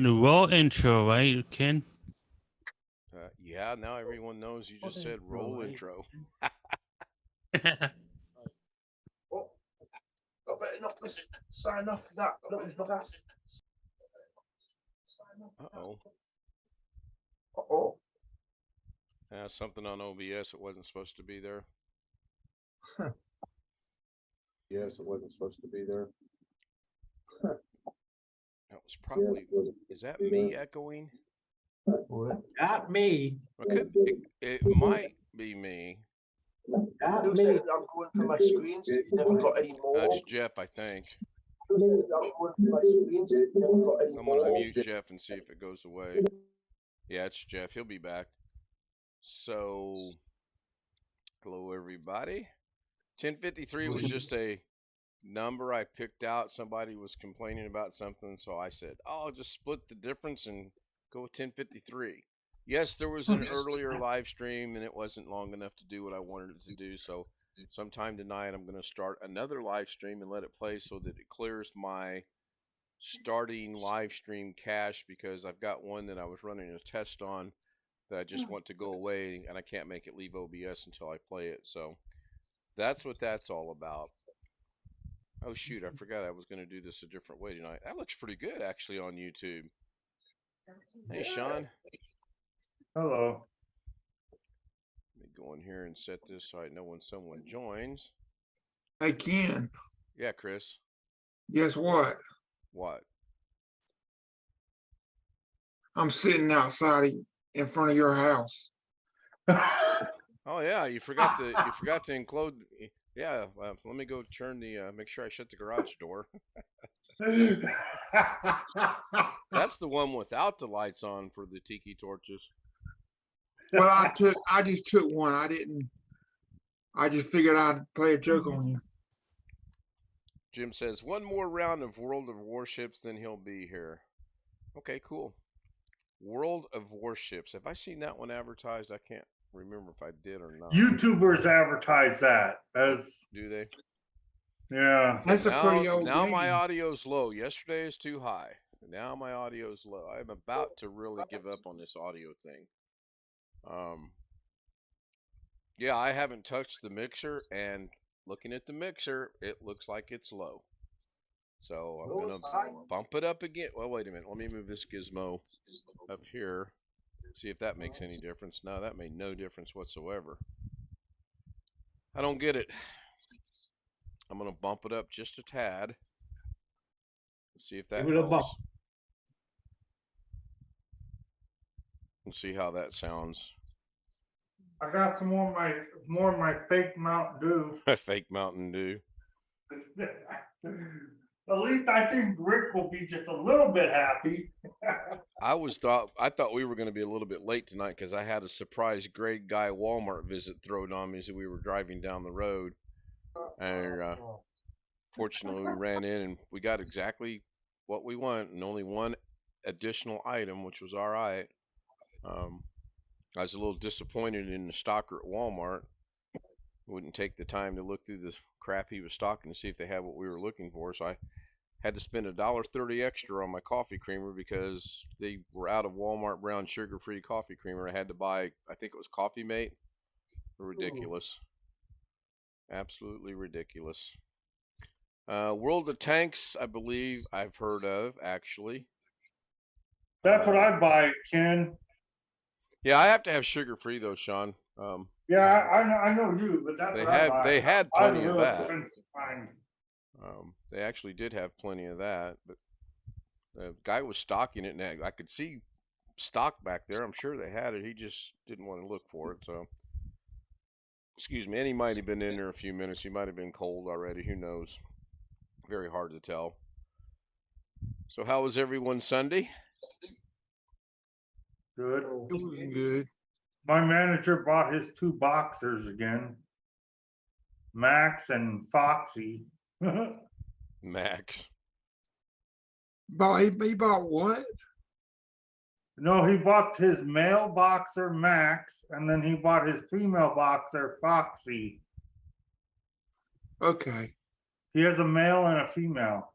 And roll intro, right, Ken? Yeah, now everyone knows you just said roll intro. Oh, I better not sign off that. Uh-oh. Uh-oh. Something on OBS that wasn't supposed to be there. Yes, it wasn't supposed to be there. That was probably, is that me echoing? Not me. It might be me. Not Who me. said I'm going for my screens? You never got any more. That's Jeff, I think. Who said I'm going for my screens? You never got any I'm more. going to mute Jeff and see if it goes away. Yeah, it's Jeff. He'll be back. So, hello, everybody. 1053 was just a number I picked out. Somebody was complaining about something, so I said, oh, I'll just split the difference and go with 1053. Yes, there was an earlier live stream, and it wasn't long enough to do what I wanted it to do, so sometime tonight I'm going to start another live stream and let it play so that it clears my starting live stream cache, because I've got one that I was running a test on that I just want to go away, and I can't make it leave OBS until I play it. So that's what that's all about. Oh shoot, I forgot I was going to do this a different way tonight. That looks pretty good actually on YouTube. Hey Sean. Hello. Let me go in here and set this so I know when someone joins. Hey, Ken, Yeah, Chris. guess what? What? I'm sitting outside in front of your house. Oh yeah, you forgot to include. Yeah, let me go turn the make sure I shut the garage door. That's the one without the lights on for the tiki torches. Well, I just took one. I just figured I'd play a joke on you. Jim says one more round of World of Warships, then he'll be here. Okay, cool. World of Warships. Have I seen that one advertised? I can't remember if I did or not. YouTubers advertise that as. Do they? Yeah. That's a pretty old Now game. my audio's low. Yesterday is too high. Now my audio's low. I'm about to really give up on this audio thing. Yeah, I haven't touched the mixer, and looking at the mixer, it looks like it's low. So I'm going to bump it up again. Well, wait a minute. Let me move this gizmo up here. See if that makes any difference. No, that made no difference whatsoever. I don't get it. I'm going to bump it up just a tad. See if that helps. And see how that sounds. I got some more of my fake Mountain Dew. Fake Mountain Dew. At least I think Rick will be just a little bit happy. I thought we were going to be a little bit late tonight because I had a surprise Greg Guy Walmart visit thrown on me as we were driving down the road, and fortunately we ran in and we got exactly what we want and only one additional item, which was all right. I was a little disappointed in the stocker at Walmart. Wouldn't take the time to look through the crap he was stocking to see if they had what we were looking for, so I had to spend $1.30 extra on my coffee creamer because they were out of Walmart brown sugar-free coffee creamer. I had to buy, I think it was Coffee Mate. Ridiculous. Absolutely ridiculous. World of Tanks, I believe I've heard of, actually. That's what I buy, Ken. Yeah, I have to have sugar-free though, Sean. Yeah, I know you, but that's what I buy. They had plenty of that. Fine. They actually did have plenty of that, but the guy was stocking it, and I could see stock back there. I'm sure they had it. He just didn't want to look for it. So, excuse me. And he might have been in there a few minutes. He might have been cold already. Who knows? Very hard to tell. So, how was everyone Sunday? Good. It was good. My manager bought his 2 boxers again. Max and Foxy. Max. He bought what? No, he bought his male boxer Max, and then he bought his female boxer Foxy. Okay. He has a male and a female.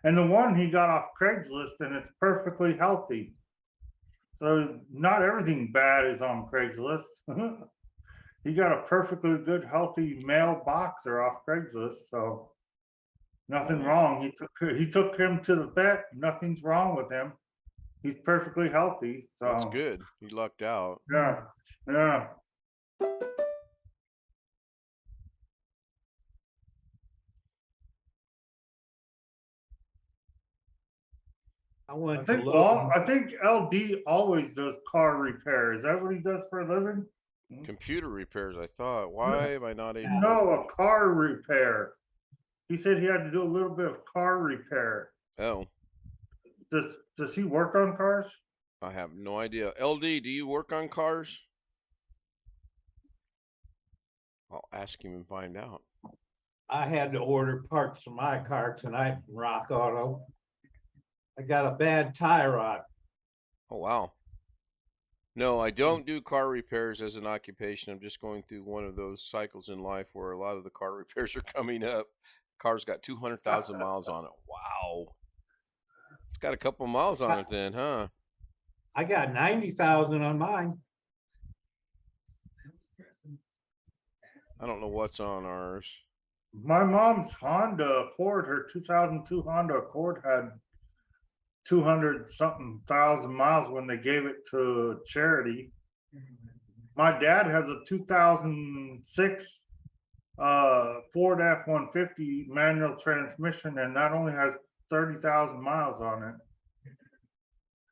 And the one he got off Craigslist, and it's perfectly healthy. So not everything bad is on Craigslist. He got a perfectly good, healthy male boxer off Craigslist, so nothing wrong. He took him to the vet. Nothing's wrong with him. He's perfectly healthy. So That's good. He lucked out. yeah, yeah. I went I to think Lowe's. I think LD always does car repair. Is that what he does for a living? Computer repairs, I thought. Why am I not able to? No, a car repair. He said he had to do a little bit of car repair. Oh, Does he work on cars? I have no idea. LD, do you work on cars? I'll ask him and find out. I had to order parts for my car tonight from Rock Auto. I got a bad tie rod. Oh, wow. No, I don't do car repairs as an occupation. I'm just going through one of those cycles in life where a lot of the car repairs are coming up. Car's got 200,000 miles on it. Wow. It's got a couple miles on it then, huh? I got 90,000 on mine. I don't know what's on ours. My mom's Honda Accord, her 2002 Honda Accord had 200 something thousand miles when they gave it to charity. My dad has a 2006 Ford F-150 manual transmission, and that only has 30,000 miles on it.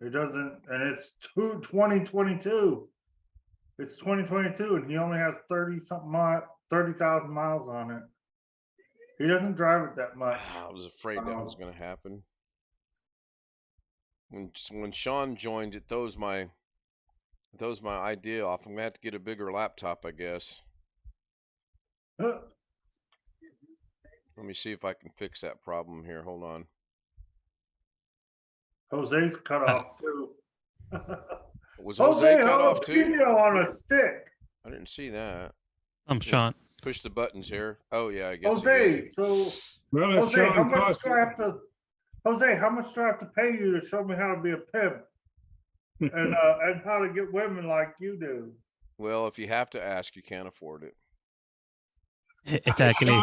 It doesn't, and it's 2022. It's 2022, and he only has 30,000 miles on it. He doesn't drive it that much. I was afraid that was going to happen. When Sean joined, it throws my idea off. I'm gonna have to get a bigger laptop, I guess. Let me see if I can fix that problem here. Hold on. Jose's cut off too. Was Jose cut off too? Video on a stick. I didn't see that. I'm Sean. Push the buttons here. Oh yeah, I guess. Jose, so Well, if Jose, how Sean much costs, do I have to? Jose, how much do I have to pay you to show me how to be a pimp and how to get women like you do? Well, if you have to ask, you can't afford it. It's actually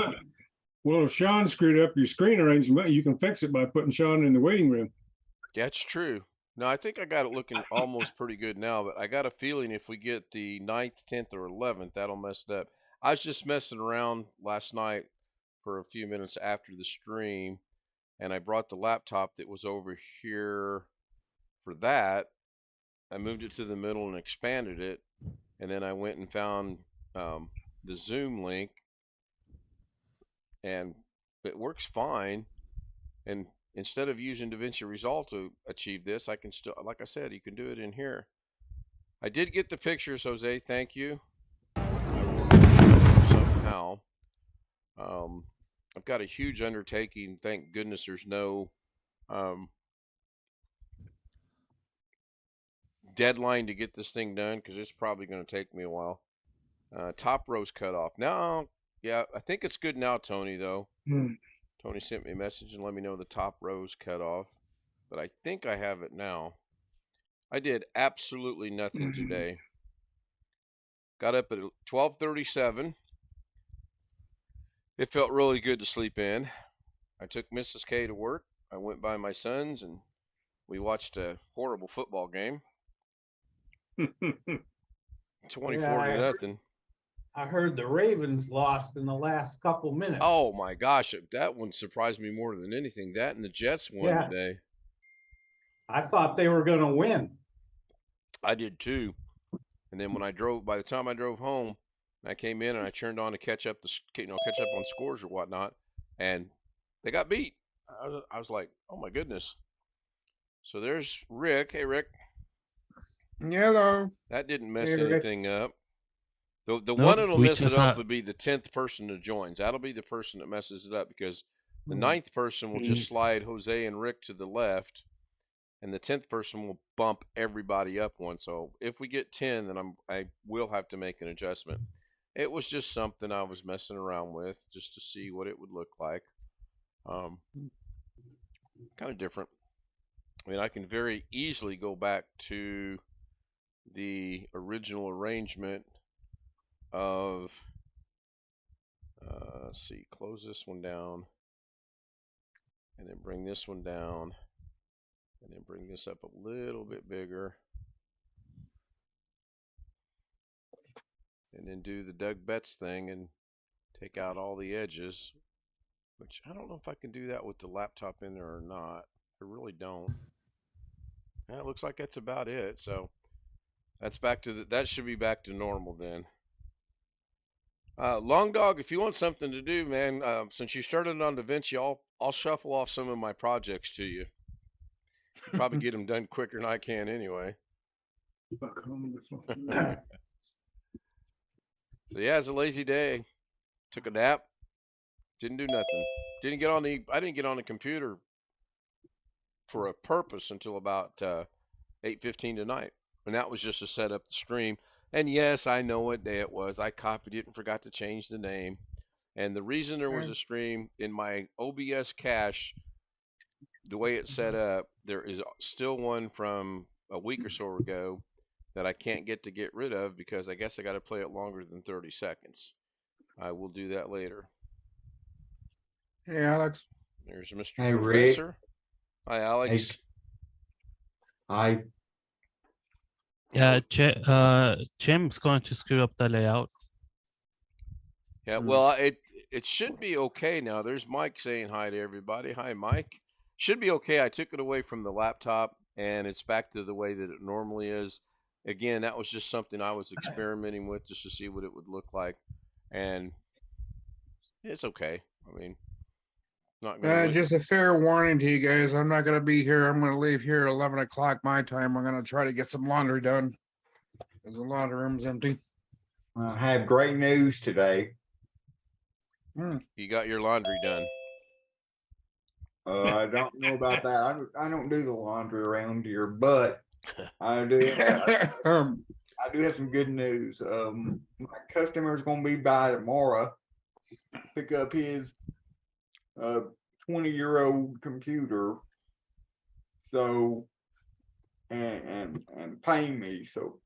well, if Sean screwed up your screen arrangement, you can fix it by putting Sean in the waiting room. That's true. No, I think I got it looking almost pretty good now, but I got a feeling if we get the 9th, 10th, or 11th, that'll mess it up. I was just messing around last night for a few minutes after the stream, and I brought the laptop that was over here for that. I moved it to the middle and expanded it, and then I went and found the Zoom link, and it works fine. And instead of using DaVinci Resolve to achieve this, I can still, like I said, you can do it in here. I did get the pictures, Jose. Thank you. Somehow. I've got a huge undertaking. Thank goodness there's no deadline to get this thing done, because it's probably going to take me a while. Top row's cut off. Now, yeah, I think it's good now, Tony, though. Tony sent me a message and let me know the top row's cut off. But I think I have it now. I did absolutely nothing today. Got up at 12:37. It felt really good to sleep in. I took Mrs. K to work. I went by my sons and we watched a horrible football game. 24 to nothing. I heard the Ravens lost in the last couple minutes. Oh my gosh, that one surprised me more than anything. That and the Jets won today. I thought they were going to win. I did too. And then when I drove, by the time I drove home, I came in and I turned on to catch up on scores or whatnot, and they got beat. I was like, oh my goodness. So there's Rick. Hey Rick. Hello. That didn't mess Hey, Rick. anything up. The Nope, one that'll we mess it just up have- would be the 10th person that joins. That'll be the person that messes it up, because the 9th person will just slide Jose and Rick to the left, and the 10th person will bump everybody up one. So if we get 10, then I will have to make an adjustment. It was just something I was messing around with just to see what it would look like. kind of different. I mean, I can very easily go back to the original arrangement of, let's see, close this one down, and then bring this one down, and then bring this up a little bit bigger, and then do the Doug Betts thing and take out all the edges, which I don't know if I can do that with the laptop in there or not. I really don't. And it looks like that's about it. So that's back to that should be back to normal then. Long Dog, if you want something to do, man, since you started on DaVinci, I'll shuffle off some of my projects to you. Probably get them done quicker than I can anyway. So yeah, it's a lazy day. Took a nap. Didn't do nothing. I didn't get on the computer for a purpose until about 8:15 tonight, and that was just to set up the stream. And yes, I know what day it was. I copied it and forgot to change the name. And the reason there was a stream in my OBS cache, the way it's set up, there is still one from a week or so ago that I can't get rid of because I guess I got to play it longer than 30 seconds. I will do that later. Hey, Alex. There's Mr. Hey, Rick. Professor. Hi, Alex. I Yeah, Jim's going to screw up the layout. Yeah, well, it should be okay now. There's Mike saying hi to everybody. Hi, Mike. Should be okay. I took it away from the laptop, and it's back to the way that it normally is. Again, that was just something I was experimenting with just to see what it would look like, and it's okay. I mean, not gonna Just a fair warning to you guys. I'm not gonna be here. I'm gonna leave here at 11 o'clock my time. I'm gonna try to get some laundry done. Because the laundry room's empty. have great news today. You got your laundry done. I don't know about that. I don't do the laundry around here, but I do. I do have some good news. My customer's gonna be by tomorrow, pick up his 20-year-old computer. So and pay me. So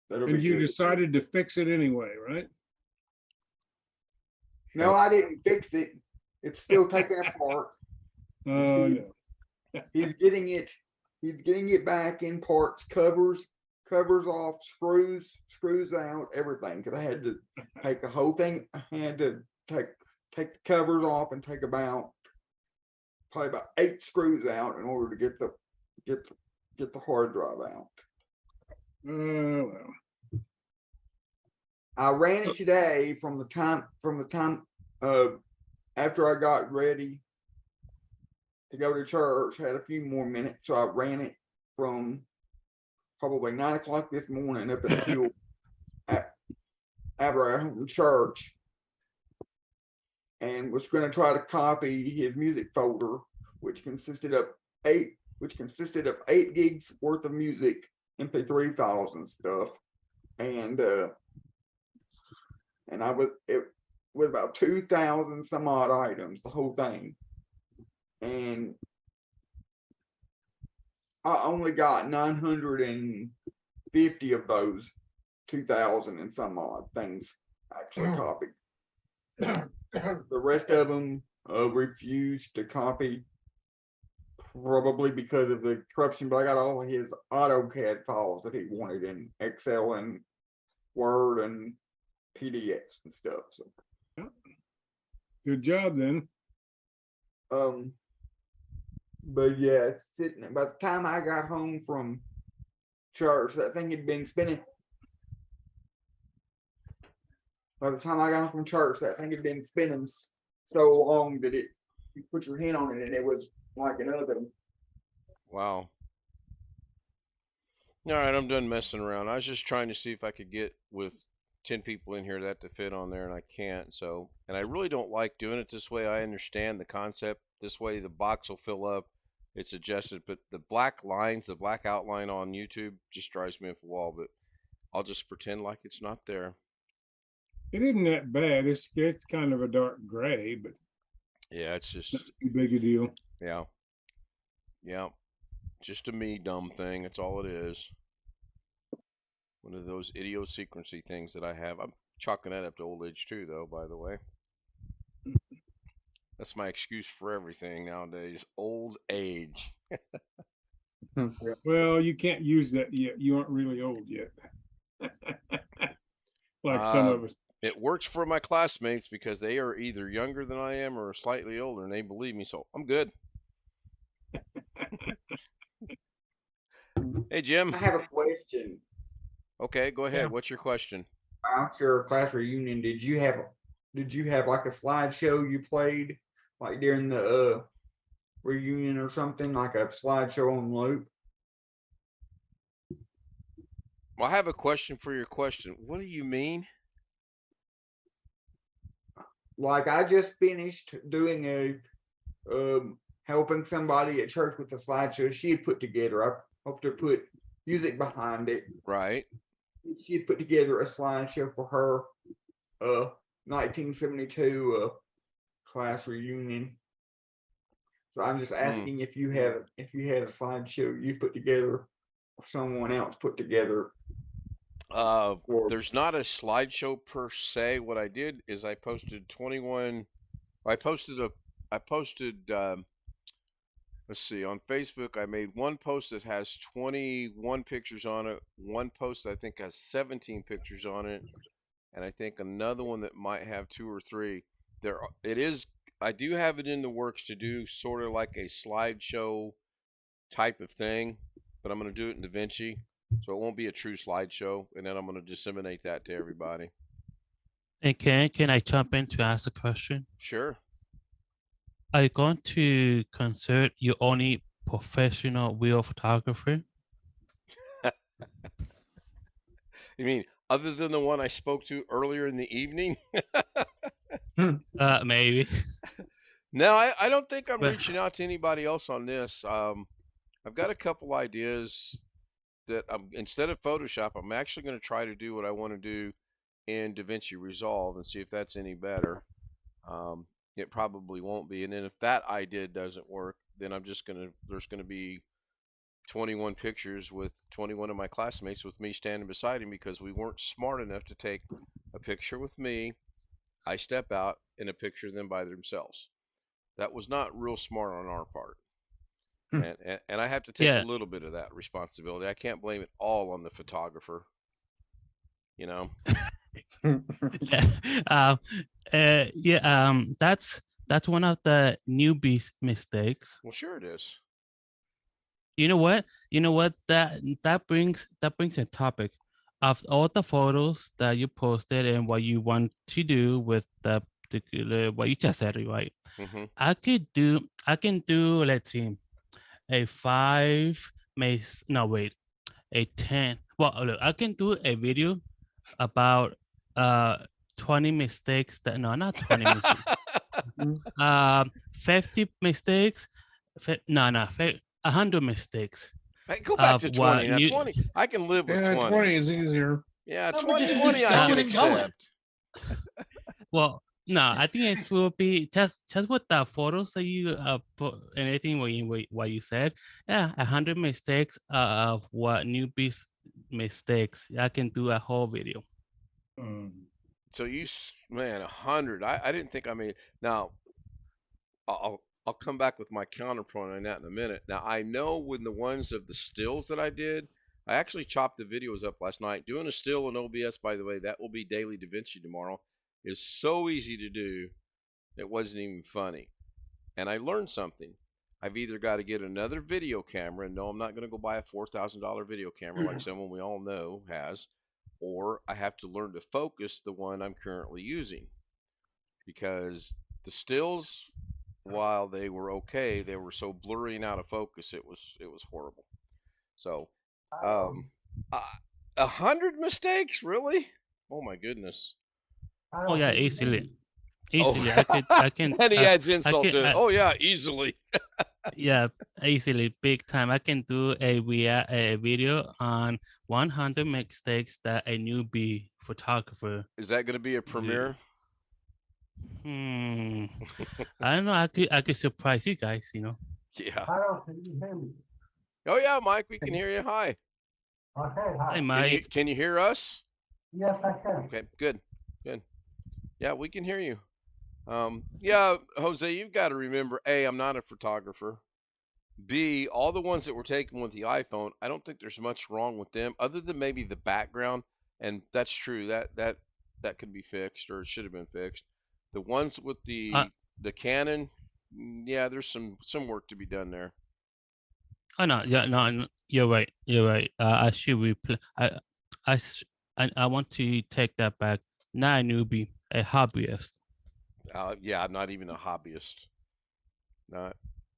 that'll And be you good. decided to fix it anyway, right? No, I didn't fix it. It's still taken apart. Yeah. He's getting it back in parts, covers off, screws out, everything. Cause I had to take the whole thing. I had to take the covers off and take probably about 8 screws out in order to get the hard drive out. Well, I ran it today from the time after I got ready to go to church, had a few more minutes, so I ran it from probably 9 o'clock this morning up until after I went from church, and was going to try to copy his music folder, which consisted of 8 gigs worth of music, MP3 files and stuff, and it was about 2,000 some odd items, the whole thing. And I only got 950 of those 2,000 and some odd things actually copied. The rest of them refused to copy, probably because of the corruption, but I got all of his AutoCAD files that he wanted in Excel and Word and PDFs and stuff. So good job then. but yeah, it's sitting. By the time I got home from church, that thing had been spinning. By the time I got home from church, that thing had been spinning so long that you put your hand on it and it was like an oven. Wow. All right, I'm done messing around. I was just trying to see if I could get with 10 people in here that to fit on there, and I can't. So, and I really don't like doing it this way. I understand the concept. This way the box will fill up. It's adjusted, but the black lines, the black outline on YouTube just drives me up the wall, but I'll just pretend like it's not there. It isn't that bad. It's kind of a dark gray, but Yeah, it's just, not too big a deal. yeah. Yeah, just a me dumb thing. That's all it is. One of those idiosyncrasy things that I have. I'm chalking that up to old age too, though. By the way, that's my excuse for everything nowadays. Old age. Well, you can't use that yet. You aren't really old yet. Like some of us. It works for my classmates because they are either younger than I am or slightly older, and they believe me, so I'm good. Hey, Jim. I have a question. Okay, go ahead. Yeah. What's your question? About your class reunion, did you have like a slideshow you played like during the reunion or something, like a slideshow on loop? Well, I have a question for your question. What do you mean? Like I just finished doing a helping somebody at church with a slideshow she had put together. I hope to put music behind it. Right. She had put together a slideshow for her 1972 class reunion. So I'm just asking if you had a slideshow you put together or someone else put together. There's not a slideshow per se. What I did is I posted 21. I posted let's see, on Facebook I made one post that has 21 pictures on it, one post I think has 17 pictures on it, and I think another one that might have 2 or 3. I do have it in the works to do sort of like a slideshow type of thing, but I'm going to do it in DaVinci, so it won't be a true slideshow, and then I'm going to disseminate that to everybody. And can I jump in to ask a question? Sure. Are you going to consider you only professional video photographer? You mean other than the one I spoke to earlier in the evening? Maybe. No, I don't think I'm But- reaching out to anybody else on this. I've got a couple ideas that instead of Photoshop, I'm actually going to try to do what I want to do in DaVinci Resolve and see if that's any better. It probably won't be. And then if that idea doesn't work, then there's going to be 21 pictures with 21 of my classmates with me standing beside him because we weren't smart enough to take a picture with me. I step out in a picture of them by themselves. That was not real smart on our part. And I have to take a little bit of that responsibility. I can't blame it all on the photographer. You know? That's one of the newbie mistakes. Well, sure it is. You know what? That brings a topic of all the photos that you posted and what you want to do with the particular what you just said, right? Mm-hmm. I can do, let's see, a 10. Well, look, I can do a video about 20 mistakes that not 20 mistakes. 50 mistakes. 100 mistakes. Hey, go back to 20. Now, 20. I can live with 20. 20 is easier. Yeah, No, 20 just 20 I keep can going. accept. Well, no, I think it will be just with the photos that you put and anything what you said. Yeah, 100 mistakes of what newbies mistakes. I can do a whole video. So man, 100. I didn't think I made. Now, I'll come back with my counterpoint on that in a minute. Now, I know when the ones of the stills that I did, I actually chopped the videos up last night. Doing a still in OBS, by the way, that will be daily DaVinci tomorrow, is so easy to do, it wasn't even funny. And I learned something. I've either got to get another video camera, and no, I'm not going to go buy a $4,000 video camera like someone we all know has, or I have to learn to focus the one I'm currently using. Because the stills, while they were okay, they were so blurry and out of focus, it was horrible. So, 100 mistakes, really? Oh my goodness. Oh yeah, easily. Oh. I can. And he adds insult to it. I- Oh yeah, easily. Yeah, easily, big time. I can do a video on 100 mistakes that a newbie photographer. Is that going to be a premiere? I don't know. I could surprise you guys. Yeah. Hello, can you hear me? Oh yeah, Mike, we can hear you. Hi. Okay, Hey, hi. Mike. Can you hear us? Yes, I can. Okay, good. Good. Yeah, we can hear you. Yeah, Jose, you've got to remember, A, I'm not a photographer. B, all the ones that were taken with the iPhone, I don't think there's much wrong with them, other than maybe the background, and that's true. That could be fixed, or it should have been fixed. The ones with Uh, the Canon, yeah, there's some work to be done there. oh no, yeah, no, you're right. You're right. I should replay. I want to take that back. Not a newbie, a hobbyist. Yeah, I'm not even a hobbyist.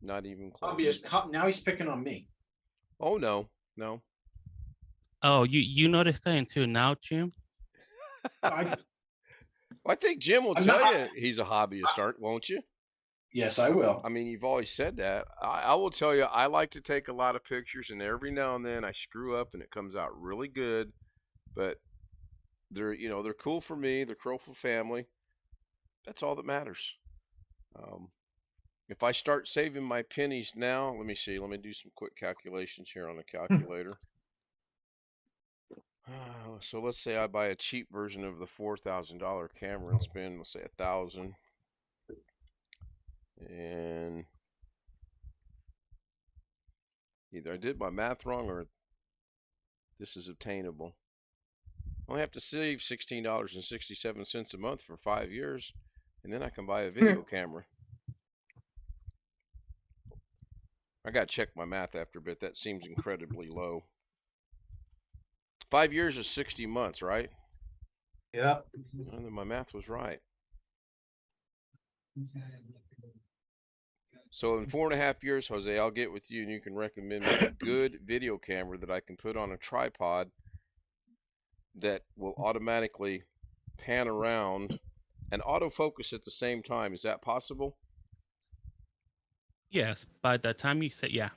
Not even close. Now he's picking on me. Oh no. Oh, you noticed that until now, Jim? I, I think Jim will I'm tell not- you he's a hobbyist, won't you? yes, I will. I mean, you've always said that. I will tell you, I like to take a lot of pictures, and every now and then I screw up, and it comes out really good. But they're cool for me. They're cool for family. That's all that matters. If I start saving my pennies now, let me see. Let me do some quick calculations here on the calculator. So let's say I buy a cheap version of the $4,000 camera and spend, let's say, $1,000. And either I did my math wrong or this is obtainable. I only have to save $16.67 a month for 5 years, and then I can buy a video camera. I got to check my math after a bit. That seems incredibly low. 5 years is 60 months, right? Yeah. And then my math was right. So in 4.5 years, Jose, I'll get with you and you can recommend me a good video camera that I can put on a tripod that will automatically pan around and autofocus at the same time. Is that possible? Yes. By the time you said, yeah.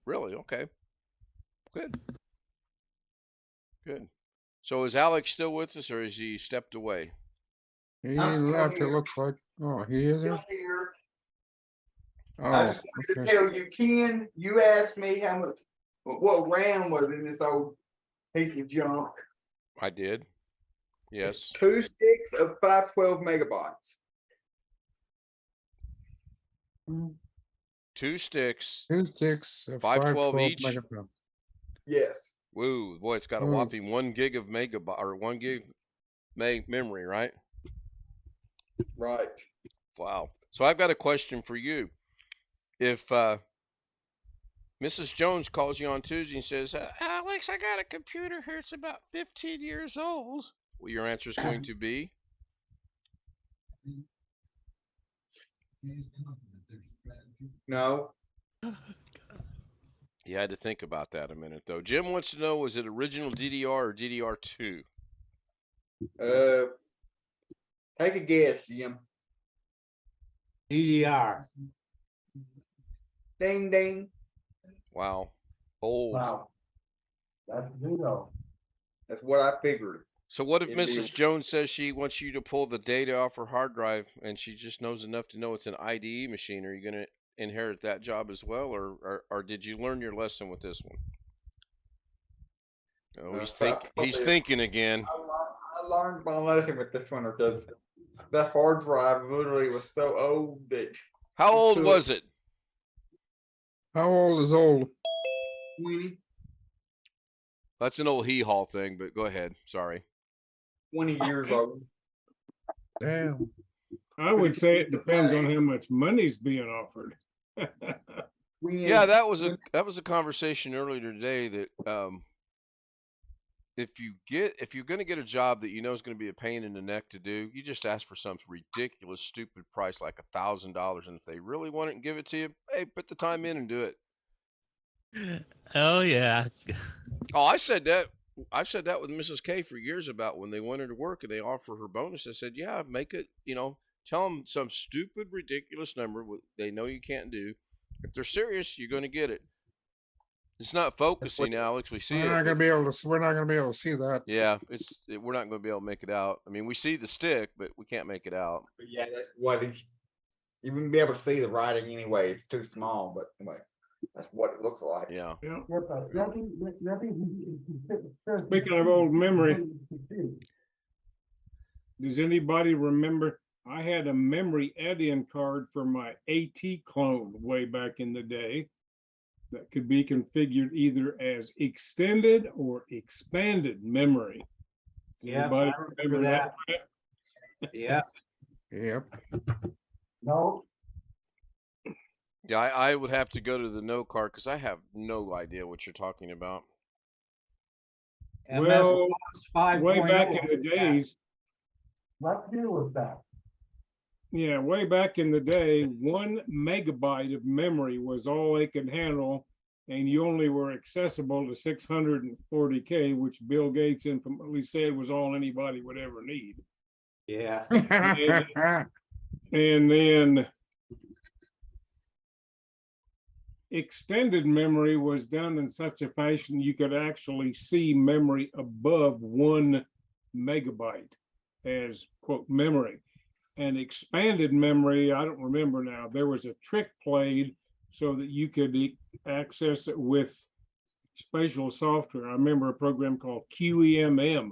Really? Okay. Good. Good. So is Alex still with us, or is he stepped away? He I'm still left, it here. looks like. Oh, he is there? Here. Oh, I just wanted to okay. tell you, Ken, you asked me how much, what RAM was in this old piece of junk. I did. Yes. It's 2 sticks of 512 megabytes. 2 sticks. 2 sticks of 512 512 each? megabytes. Yes. Woo, boy, it's got a Whoa. whopping 1 gig of megabyte or 1 gig memory, right? Right. Wow. So I've got a question for you. If Mrs. Jones calls you on Tuesday and says, Alex, I got a computer here. It's about 15 years old. Well, your answer is going to be? No. You had to think about that a minute, though. Jim wants to know, was it original DDR or DDR2? Take a guess, Jim. DDR. Ding ding. Wow. Old. Wow. That's zero. That's what I figured. So what if It'd be- Mrs. Jones says she wants you to pull the data off her hard drive and she just knows enough to know it's an IDE machine? Are you going to inherit that job as well, or did you learn your lesson with this one? Oh, he's thinking again. I learned my lesson with this one because that hard drive literally was so old that. How old was it? How old is old? 20 That's an old hee-haw thing, but go ahead. Sorry. 20 years old. Damn. I would say it depends on how much money's being offered. Yeah, that was a conversation earlier today that if you're going to get a job that you know is going to be a pain in the neck to do, you just ask for some ridiculous, stupid price like $1,000, and if they really want it and give it to you, hey, put the time in and do it. Oh yeah. Oh, I've said that with Mrs. K for years about when they want her to work and they offer her bonus. I said, yeah, make it, tell them some stupid, ridiculous number they know you can't do. If they're serious, you're going to get it. It's not focusing, Alex. We see We're it. not gonna be able to see that. Yeah, we're not going to be able to make it out. I mean, we see the stick, but we can't make it out. But yeah, that's what You wouldn't be able to see the writing anyway. It's too small, but anyway, that's what it looks like. Yeah. Yeah. Speaking of old memory, does anybody remember? I had a memory add-in card for my AT clone way back in the day that could be configured either as extended or expanded memory. Does Yeah, anybody I remember that. Yeah, Yep. No, Yeah, I would have to go to the no card because I have no idea what you're talking about. Well, MS-DOS way back in 5.0 the had that. days, let's deal with that. yeah, way back in the day, 1 megabyte of memory was all they could handle, and you only were accessible to 640K, which Bill Gates infamously said was all anybody would ever need. Yeah, And then extended memory was done in such a fashion you could actually see memory above 1 megabyte as quote memory. And expanded memory, I don't remember now, there was a trick played so that you could access it with spatial software. I remember a program called QEMM,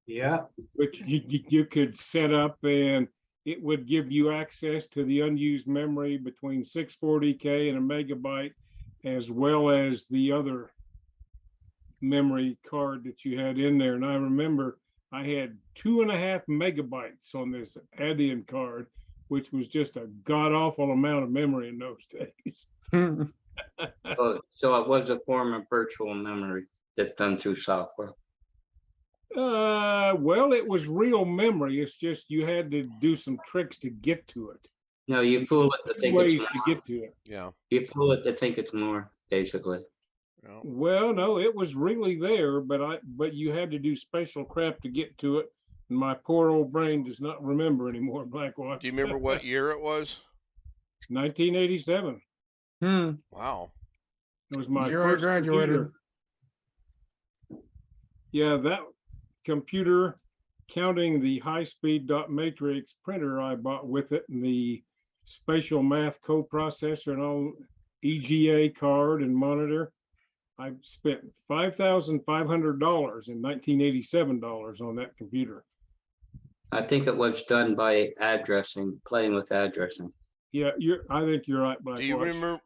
yeah, which you could set up, and it would give you access to the unused memory between 640K and a megabyte, as well as the other memory card that you had in there. And I remember I had 2.5 megabytes on this add-in card, which was just a god awful amount of memory in those days. So it was a form of virtual memory that's done through software. Well, it was real memory. It's just you had to do some tricks to get to it. No, you fool it to think Ways it's to more. get to it. Yeah. You fool it to think it's more, basically. Yeah. Well, no, it was really there, but you had to do special crap to get to it. And my poor old brain does not remember anymore, Blackwatch. Do you remember what year it was? 1987. Wow. It was my Year I first graduated. computer. Yeah, that computer, counting the high-speed dot matrix printer I bought with it, and the spatial math coprocessor and all, EGA card and monitor, I spent $5,500 in 1987 dollars on that computer. I think it was done by addressing, playing with addressing. Yeah, I think you're right, Blackwatch. Do you remember?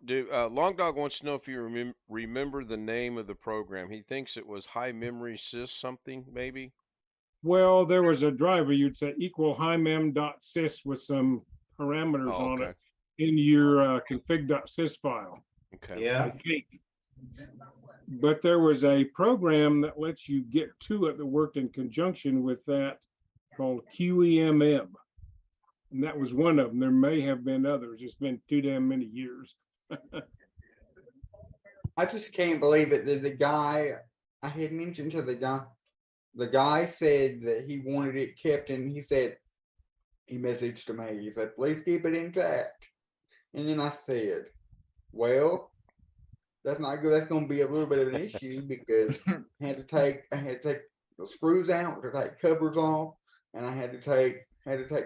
Long Dog wants to know if you remember the name of the program. He thinks it was High Memory Sys something, maybe. Well, there was a driver, you'd say equal high-mem.sys with some parameters on it in your config.sys file. Okay. yeah. I think. But there was a program that lets you get to it that worked in conjunction with that called QEMM. And that was one of them. There may have been others. It's been too damn many years. I just can't believe it. The guy I had mentioned to the guy said that he wanted it kept, and he said, he messaged to me, he said, please keep it intact. And then I said, well, that's not good. That's going to be a little bit of an issue because I had to take the screws out to take covers off, and I had to take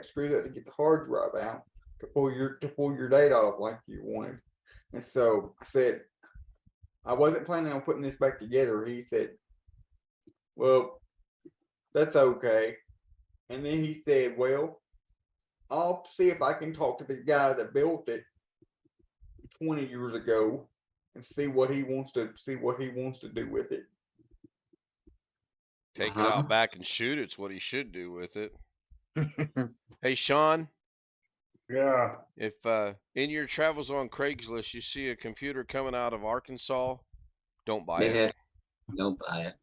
screws out to get the hard drive out to pull your data off like you wanted. And so I said, I wasn't planning on putting this back together. He said, well, that's okay. And then he said, well, I'll see if I can talk to the guy that built it 20 years ago and see what he wants to do with it. Take it out back and shoot it's what he should do with it. Hey, Sean. Yeah. If in your travels on Craigslist you see a computer coming out of Arkansas, don't buy it. Don't buy it.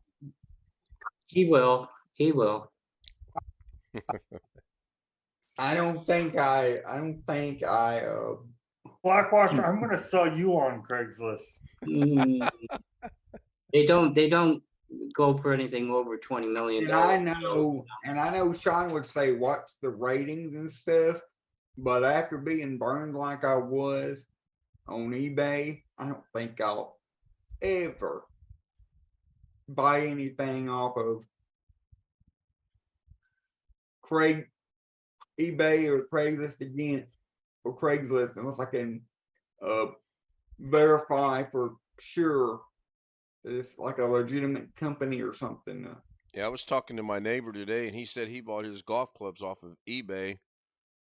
He will. He will. I don't think I Blackwatch, I'm gonna sell you on Craigslist. They don't go for anything over $20 million. and I know Sean would say watch the ratings and stuff, but after being burned like I was on eBay, I don't think I'll ever buy anything off of eBay or Craigslist again. or Craigslist unless I can verify for sure that it's like a legitimate company or something. Yeah, I was talking to my neighbor today, and he said he bought his golf clubs off of eBay,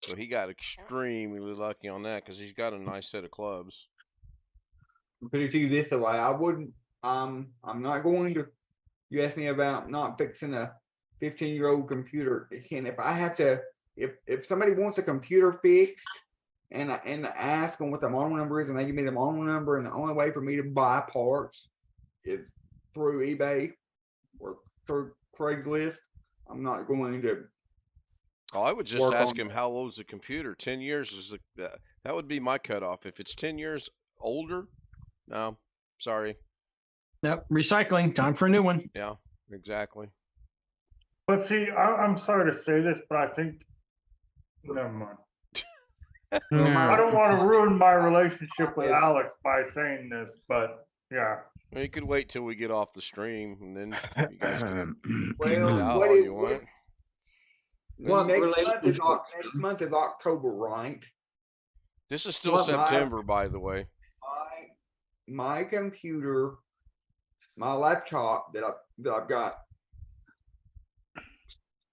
so he got extremely lucky on that because he's got a nice set of clubs. Put it to you this way, I wouldn't. I'm not going to. You asked me about not fixing a 15-year-old computer. And if I have to, if somebody wants a computer fixed, and I ask them what the model number is, and they give me the model number, and the only way for me to buy parts is through eBay or through Craigslist, I'm not going to. Oh, I would just Work ask on him that. how old is the computer. 10 years is that would be my cutoff. If it's 10 years older, no, sorry. Yep, recycling, time for a new one. Yeah, exactly. But see, I'm sorry to say this, but I think, never mind. I No. don't want to ruin my relationship with Alex by saying this, but yeah. Well, you could wait till we get off the stream, and then you guys can Well, it out what all it you want. What next month is October, right? This is still What- September, by the way. My computer, my laptop that I've got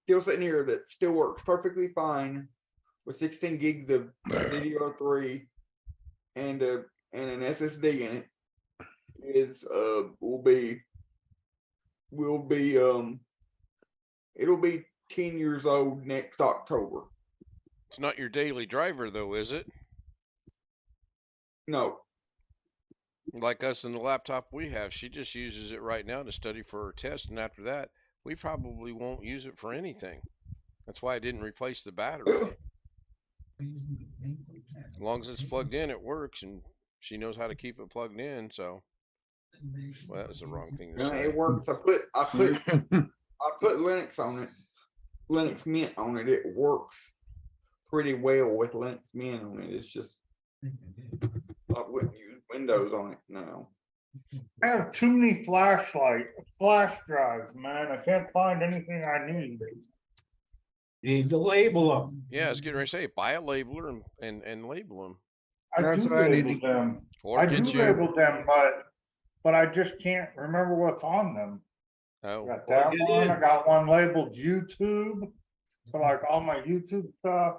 still sitting here that still works perfectly fine with 16 gigs of DDR3 and an SSD in it is will be it'll be 10 years old next October. It's not your daily driver, though, is it? No. Like us in the laptop we have, she just uses it right now to study for her test, and after that, we probably won't use it for anything. That's why I didn't replace the battery. As long as it's plugged in, it works, and she knows how to keep it plugged in. So, well, that was the wrong thing to say. It works. I put Linux on it. Linux Mint on it. It works pretty well with Linux Mint on it. It's just I wouldn't use Windows on it now. I have too many flash drives, man. I can't find anything I need. You need to label them. Yeah, I was getting ready to say, buy a labeler and label them. That's do what I need label to- them. Or I get do you. label them, but I just can't remember what's on them. I Oh, got Plug that it one. in. I got one labeled YouTube for like all my YouTube stuff.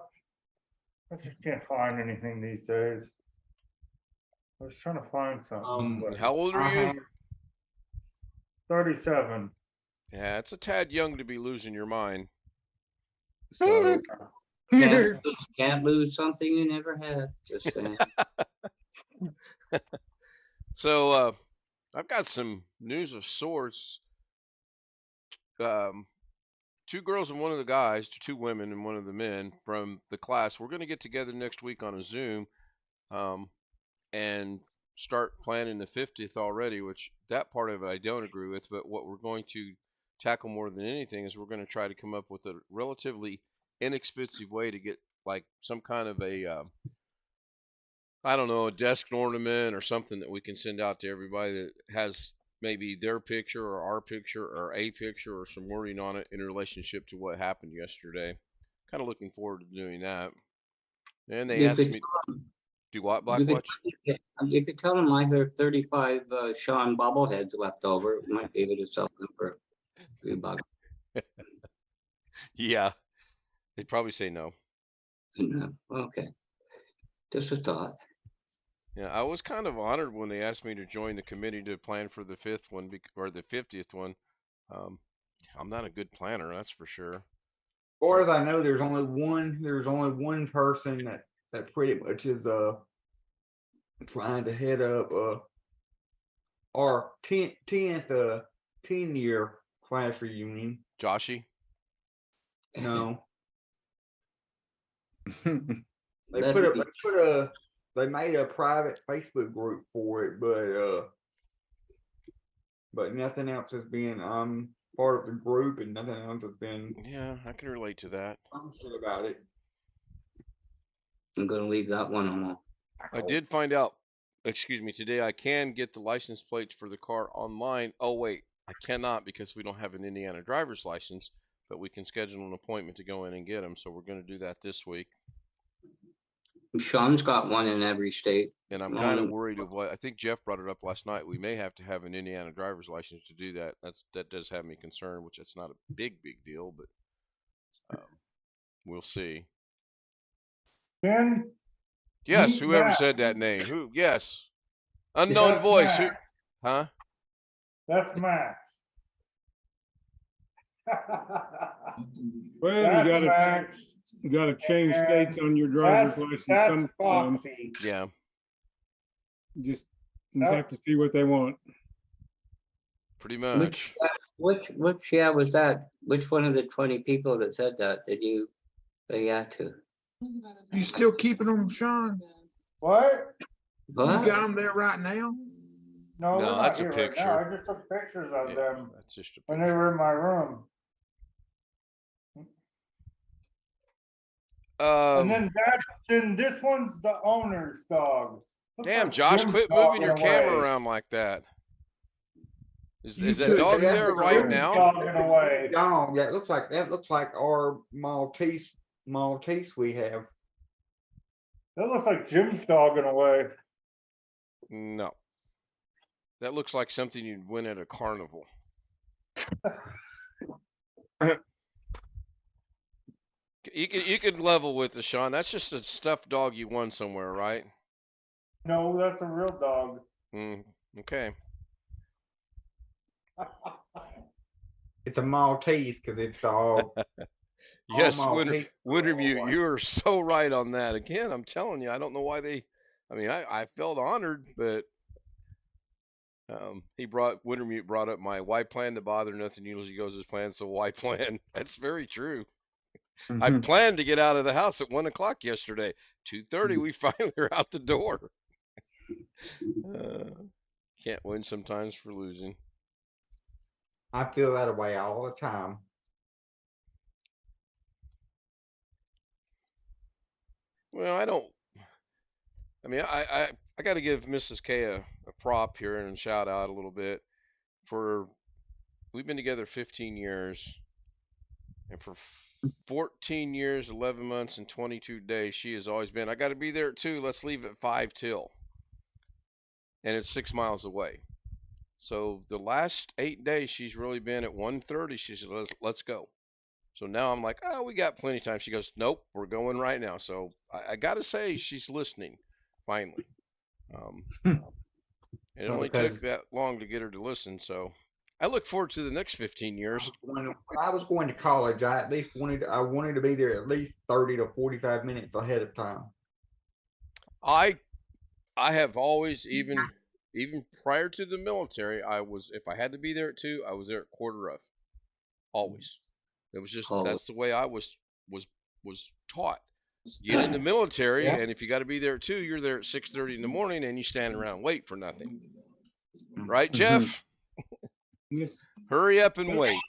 I just can't find anything these days. I was trying to find something. and how old are I you? have 37. Yeah, it's a tad young to be losing your mind. So Can't lose something you never had. Just saying. So, I've got some news of sorts. Two girls and one of the guys, two women and one of the men from the class. We're going to get together next week on a Zoom, and start planning the 50th already. Which that part of it I don't agree with. But what we're going to tackle more than anything is we're going to try to come up with a relatively inexpensive way to get like some kind of a I don't know, a desk ornament or something that we can send out to everybody that has maybe their picture or our picture or a picture or some wording on it in relationship to what happened yesterday. Kind of looking forward to doing that. And they You asked could- me, do what, Black You could, Watch? you could tell them I have 35 Sean bobbleheads left over. We might be able to sell them for a few bucks. Yeah, they'd probably say no. Okay. Just a thought. Yeah, I was kind of honored when they asked me to join the committee to plan for the fifth one or the 50th one. I'm not a good planner, that's for sure. As far as I know, there's only one person that pretty much is trying to head up our 10-year class reunion. Joshy? No. That'd be- They made a private Facebook group for it, but nothing else has been part of the group, and nothing else has been Yeah, I can relate to that. posted about it. I'm gonna leave that one alone. I did find out, excuse me, today I can get the license plates for the car online. Oh, wait, I cannot because we don't have an Indiana driver's license, but we can schedule an appointment to go in and get them. So we're going to do that this week. Sean's got one in every state. And I'm kind of worried of what I think Jeff brought it up last night. We may have to have an Indiana driver's license to do that. That does have me concerned, which it's not a big deal, but we'll see. Ken, Yes, meet whoever Max. said that name. Who? Yes. Unknown That's voice. Who? Max. Huh? That's Max. Well, That's Max. you gotta change And states on your driver's That's, license that's sometime. Foxy. Yeah. Just have to see what they want. Pretty much. Which was that? Which one of the 20 people that said that did you say yeah to? You still keeping them, Sean? What? You What? got them there right now? No, No, they're not that's a here right picture. now. I just took pictures of Yeah, them that's just a when they were in my room. And then this one's the owner's dog. Looks Damn, like Josh, Jim's quit dog moving in your a camera way. around like that. You Is that could- dog that's there a right dog. now? Dog in a way. Dog, that looks like our Maltese we have. That looks like Jim's dog in a way. No. That looks like something you'd win at a carnival. You could level with it, Sean. That's just a stuffed dog you won somewhere, right? No, that's a real dog. Okay. It's a Maltese because it's all. Yes, Maltese. Wintermute, you are so right on that. Again, I'm telling you, I don't know why they. I mean, I felt honored, but Wintermute brought up my why plan to bother. Nothing usually goes as planned, so why plan? That's very true. I planned to get out of the house at 1 o'clock yesterday. 2:30, we finally are out the door. Can't win sometimes for losing. I feel that way all the time. Well, I don't. I mean, I got to give Mrs. K a prop here and shout out a little bit for. We've been together 15 years, and for 14 years, 11 months, and 22 days, she has always been. I got to be there at 2. Let's leave at 5 till. And it's 6 miles away. So the last 8 days, she's really been at 1:30. She said, let's go. So now I'm like, oh, we got plenty of time. She goes, nope, we're going right now. So I got to say, she's listening, finally. It only took that long to get her to listen. So I look forward to the next 15 years. When I was going to college, I wanted to be there at least 30 to 45 minutes ahead of time. I have always, even prior to the military, if I had to be there at 2, I was there at quarter of. Always. It was just that's the way I was taught. Get in the military, and if you got to be there at 2, you're there at 6:30 in the morning, and you stand around and wait for nothing. Right, Jeff? Yes. Hurry up and wait.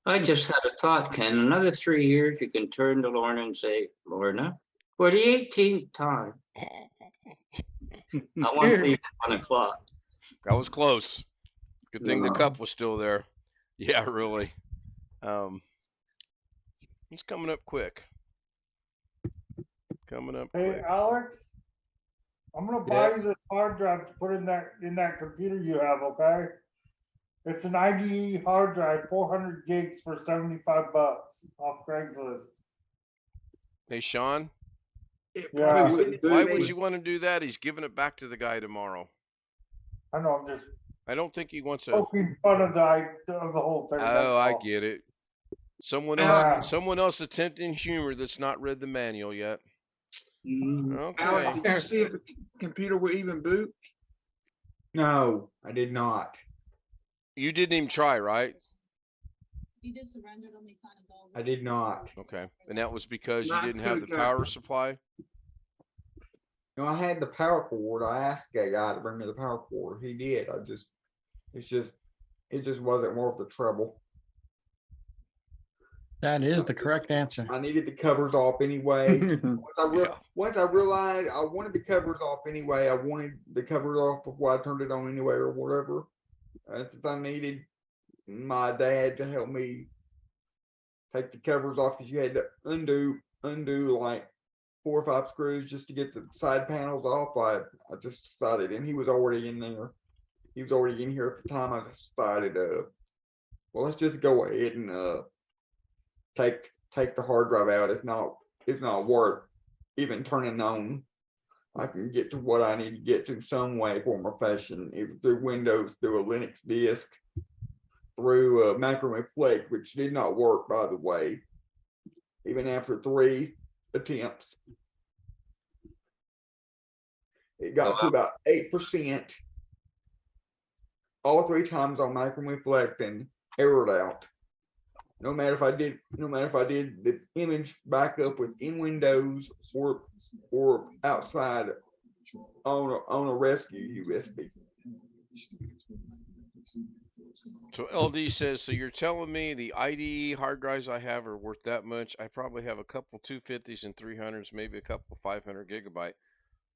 I just had a thought, Ken. Another 3 years, you can turn to Lorna and say, Lorna, for the 18th time, I want to leave at 1 o'clock. That was close. Good thing the cup was still there. Yeah, really. It's coming up quick. Hey, Alex, I'm gonna buy you this hard drive to put in that computer you have. Okay, it's an IDE hard drive, 400 gigs for $75 off Craigslist. Hey, Sean. Yeah. Why would you want to do that? He's giving it back to the guy tomorrow. I know. I'm just. I don't think he wants to. Poking fun of the whole thing. Oh, I get it. Someone else attempting humor that's not read the manual yet. Okay. Alex, did you see if the computer will even boot? No, I did not. You didn't even try, right? He just surrendered on the sign of dollars. I did not. Okay. And that was because you Not didn't have the good, power John. supply? No, I had the power cord. I asked that guy to bring me the power cord. He did. It just wasn't worth the trouble. That is the correct answer. I needed the covers off anyway. Once I realized I wanted the covers off anyway, I wanted the covers off before I turned it on anyway or whatever. Since I needed my dad to help me take the covers off because you had to undo like 4 or 5 screws just to get the side panels off. I just decided, and he was already in there. He was already in here at the time. I decided, well, let's just go ahead and take the hard drive out. It's not worth even turning on. I can get to what I need to get to some way, form, or fashion, either through Windows, through a Linux disk, through a macro reflect, which did not work, by the way, even after 3 attempts. It got to about 8%. All 3 times on macro reflect and errored out. No matter if I did the image backup within Windows or outside on a rescue USB. So LD says, so you're telling me the IDE hard drives I have are worth that much? I probably have a couple 250s and 300s, maybe a couple 500 gigabyte.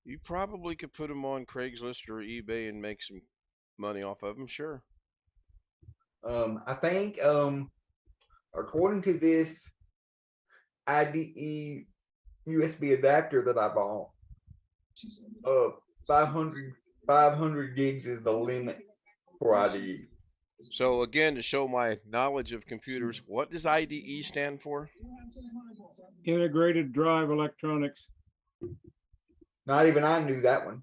You probably could put them on Craigslist or eBay and make some money off of them, sure. I think according to this IDE USB adapter that I bought, 500 gigs is the limit for IDE. So again, to show my knowledge of computers, what does IDE stand for? Integrated drive electronics. Not even I knew that one.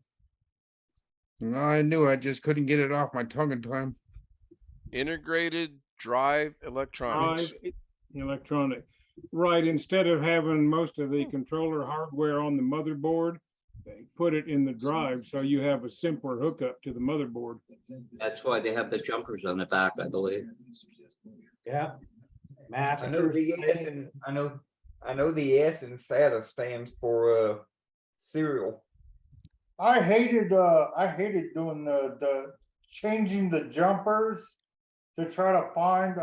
No, I knew, I just couldn't get it off my tongue in time. Integrated drive electronics. Drive electronic. Right, instead of having most of the controller hardware on the motherboard, they put it in the drive, so you have a simpler hookup to the motherboard. That's why they have the jumpers on the back, I believe. Yeah. I know the S and I know the S in SATA stands for serial. I hated doing the changing the jumpers to try to find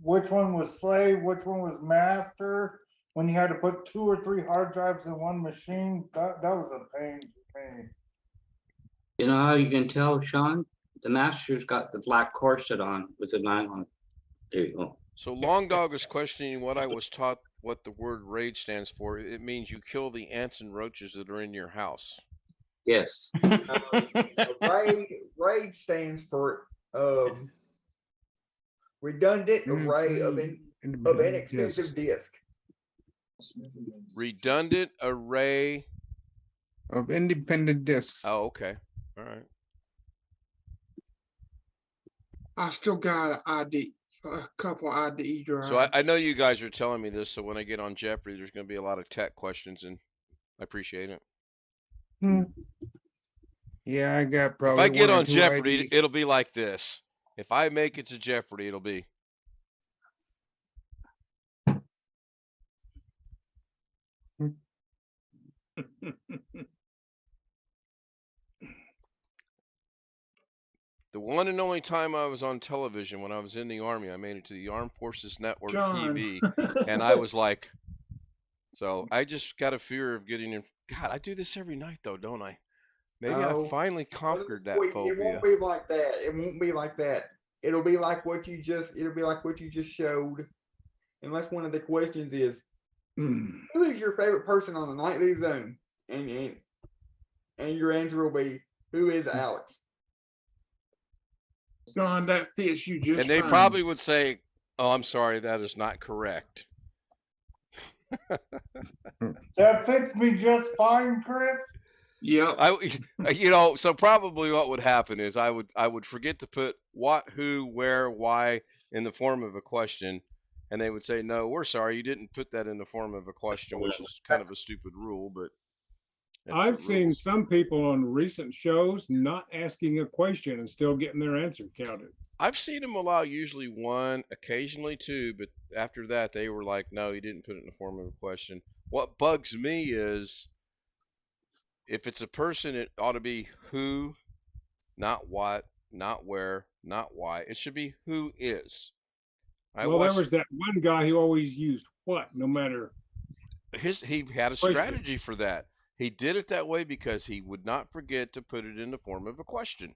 which one was slave, which one was master. When you had to put 2 or 3 hard drives in one machine, that was a pain for me. You know how you can tell, Sean? The master's got the black corset on with the nylon. There you go. So Long Dog is questioning what I was taught what the word raid stands for. It means you kill the ants and roaches that are in your house. Yes. RAID stands for redundant array of inexpensive disk. Redundant array of independent disks. Oh, okay. All right. I still got a couple IDE drives. So I know you guys are telling me this, so when I get on Jeopardy, there's going to be a lot of tech questions, and I appreciate it. Yeah, I got probably. If I get on Jeopardy, it'll be like this. If I make it to Jeopardy, it'll be. The one and only time I was on television when I was in the Army, I made it to the Armed Forces Network TV, and I was like, so I just got a fear of getting in. God, I do this every night though, don't I? Maybe I finally conquered that phobia. It won't be like that. It won't be like that. It'll be like what you just showed. Unless one of the questions is, who is your favorite person on the Nightly Zone? And your answer will be, who is Alex? Son, that fits you just And they fine. probably would say, oh, I'm sorry, that is not correct. That fits me just fine, Chris. Yeah. So probably what would happen is I would forget to put what, who, where, why in the form of a question, and they would say, no, we're sorry, you didn't put that in the form of a question, which is kind of a stupid rule, but I've seen some people on recent shows not asking a question and still getting their answer counted. I've seen them allow usually 1, occasionally 2, but after that they were like, no, you didn't put it in the form of a question. What bugs me is if it's a person, it ought to be who, not what, not where, not why. It should be who is. There was that one guy who always used what, no matter. He had a strategy for that. He did it that way because he would not forget to put it in the form of a question.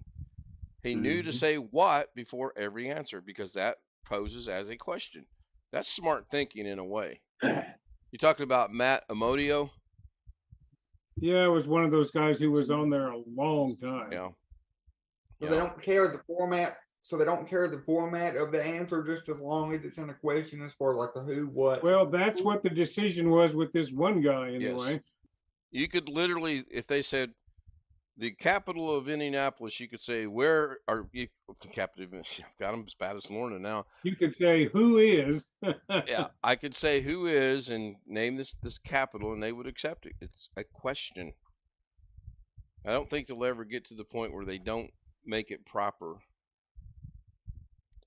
He knew to say what before every answer because that poses as a question. That's smart thinking in a way. You talking about Matt Amodio? Yeah, it was one of those guys who was on there a long time. Yeah. So they don't care the format. So they don't care the format of the answer, just as long as it's in a question as far as like the who, what. Well, that's what the decision was with this one guy anyway. Yes. You could literally, if they said the capital of Indianapolis, you could say, where are you? The capital of, I've got them as bad as Lorna now. You could say who is. Yeah, I could say who is and name this capital, and they would accept it. It's a question. I don't think they'll ever get to the point where they don't make it proper.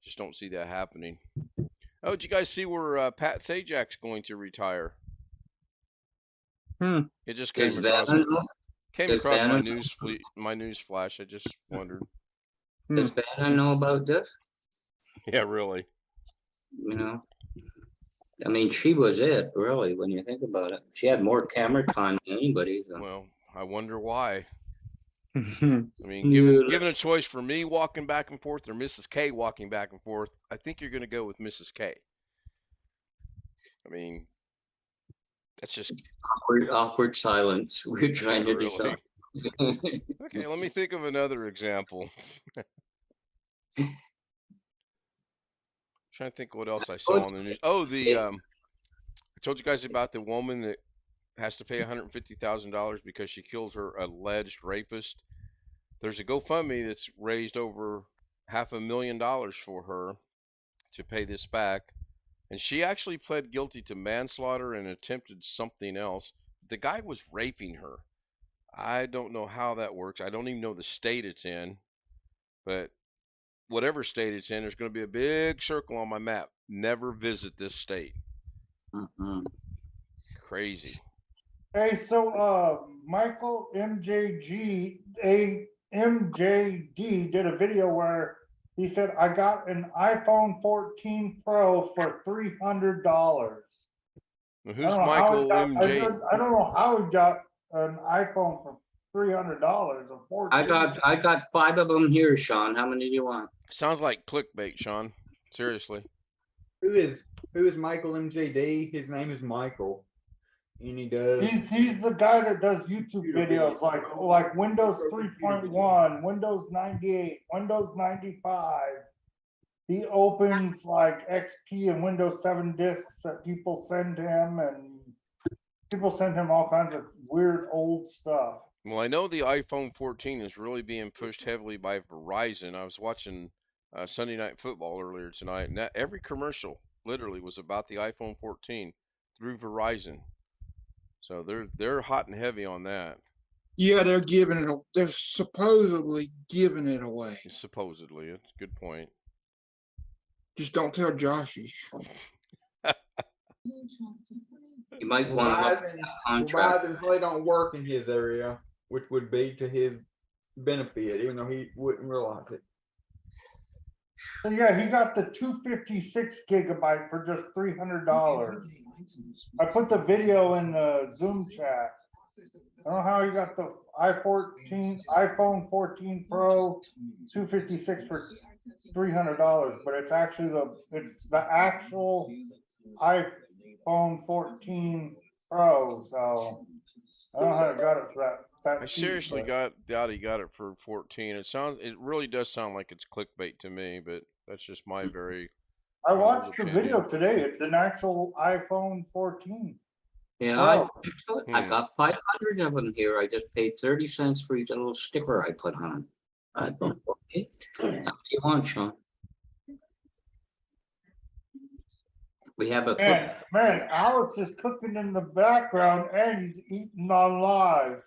Just don't see that happening. Oh, did you guys see where Pat Sajak's going to retire? It just came across my news flash. I just wondered. Does Bannon know about this? Yeah, really. You know, I mean, she was it, really, when you think about it. She had more camera time than anybody. So. Well, I wonder why. I mean, given a choice for me walking back and forth or Mrs. K walking back and forth, I think you're going to go with Mrs. K. I mean, that's just awkward silence. We're trying to decide. Okay, let me think of another example. Trying to think what else I saw on the news. Oh, I told you guys about the woman that has to pay $150,000 because she killed her alleged rapist. There's a GoFundMe that's raised over $500,000 for her to pay this back. And she actually pled guilty to manslaughter and attempted something else. The guy was raping her. I don't know how that works. I don't even know the state it's in. But whatever state it's in, there's going to be a big circle on my map. Never visit this state. Crazy. Hey, so Michael MJD did a video where he said, I got an iPhone 14 Pro for $300. Well, who's Michael MJ? I don't know how he got an iPhone for $300 or 14. I got 5 of them here, Sean. How many do you want? Sounds like clickbait, Sean. Seriously. Who is Michael MJD? His name is Michael. And he does. He's the guy that does YouTube videos like Windows 3.1, Windows 98, Windows 95. He opens like XP and Windows 7 disks that people send him, and people send him all kinds of weird old stuff. Well, I know the iPhone 14 is really being pushed heavily by Verizon. I was watching Sunday Night Football earlier tonight, and every commercial literally was about the iPhone 14 through Verizon. So they're hot and heavy on that. Yeah, they're supposedly giving it away. Supposedly, it's a good point. Just don't tell Joshy. You might want Verizon probably don't work in his area, which would be to his benefit, even though he wouldn't realize it. So yeah, he got the 256 gigabyte for just $300. I put the video in the Zoom chat. I don't know how he got the iPhone 14 Pro 256 for $300, but it's actually the actual iPhone 14 Pro. So I don't know how I got it for that. I seriously doubt he got it for 14. It really does sound like it's clickbait to me, but that's just my very. I watched the video today. It's an actual iPhone 14. Yeah, I got 500 of them here. I just paid 30 cents for each little sticker I put on. Okay. How do you want, Sean? We have a man. Alex is cooking in the background and he's eating on live.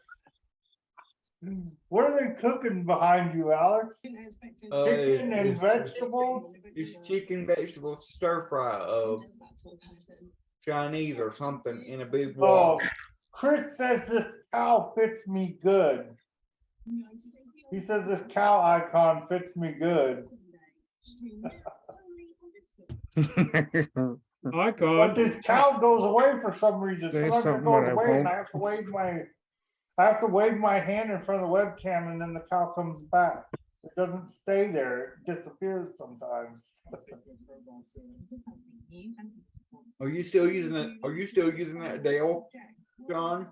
What are they cooking behind you, Alex? Chicken and vegetables? It's chicken, vegetables, stir fry of Chinese or something in a big wok. Oh, Chris says this cow fits me good. He says this cow icon fits me good. Icon. But this cow goes away for some reason. Say Sometimes it something goes when I away and won't. I have to wave my hand in front of the webcam and then the cow comes back. It doesn't stay there. It disappears sometimes. Are you still using that? Are you still using that Dale, John?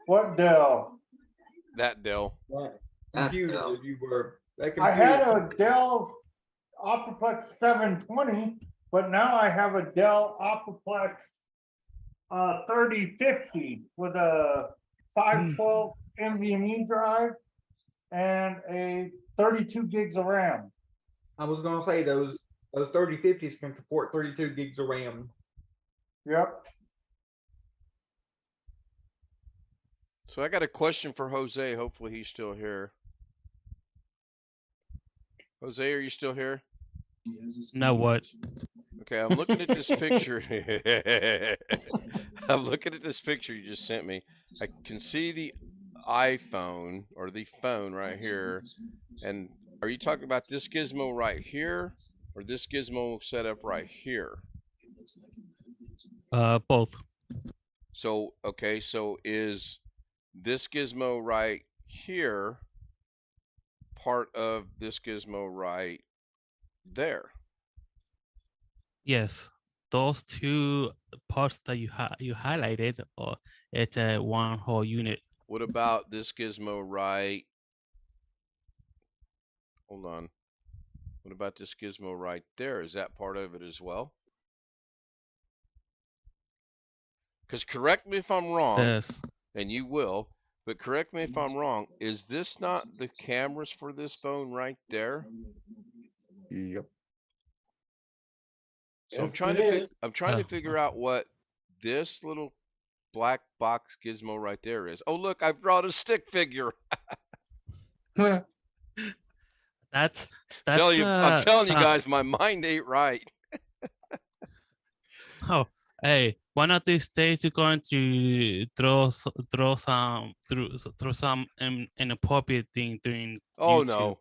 What Dell? That Dell. That That computer Dell. that you were. That I had computer. a Dell Optiplex 720, but now I have a Dell Optiplex 3050 with a 512 NVMe drive and a 32 gigs of RAM. I was gonna say those 3050s can support 32 gigs of RAM. Yep. So I got a question for Jose. Hopefully he's still here. Jose, are you still here? Now what? Okay, I'm looking at this picture. I'm looking at this picture you just sent me. I can see the iPhone or the phone right here. And are you talking about this gizmo right here or this gizmo set up right here? Both. So, okay, so is this gizmo right here part of this gizmo right there? Yes, those two parts that you highlighted, or it's a one whole unit. What about this gizmo right? Hold on. What about this gizmo right there? Is that part of it as well? Because correct me if I'm wrong, Yes. and you will, but correct me if I'm wrong. Is this not the cameras for this phone right there? Yep. So I'm Yes, trying it to is. I'm trying to figure out what this little black box gizmo right there is. Oh, look, I brought a stick figure. That's I'm telling you some, guys, my mind ain't right. oh, hey, one of these days you're going to throw some inappropriate thing during Oh YouTube no,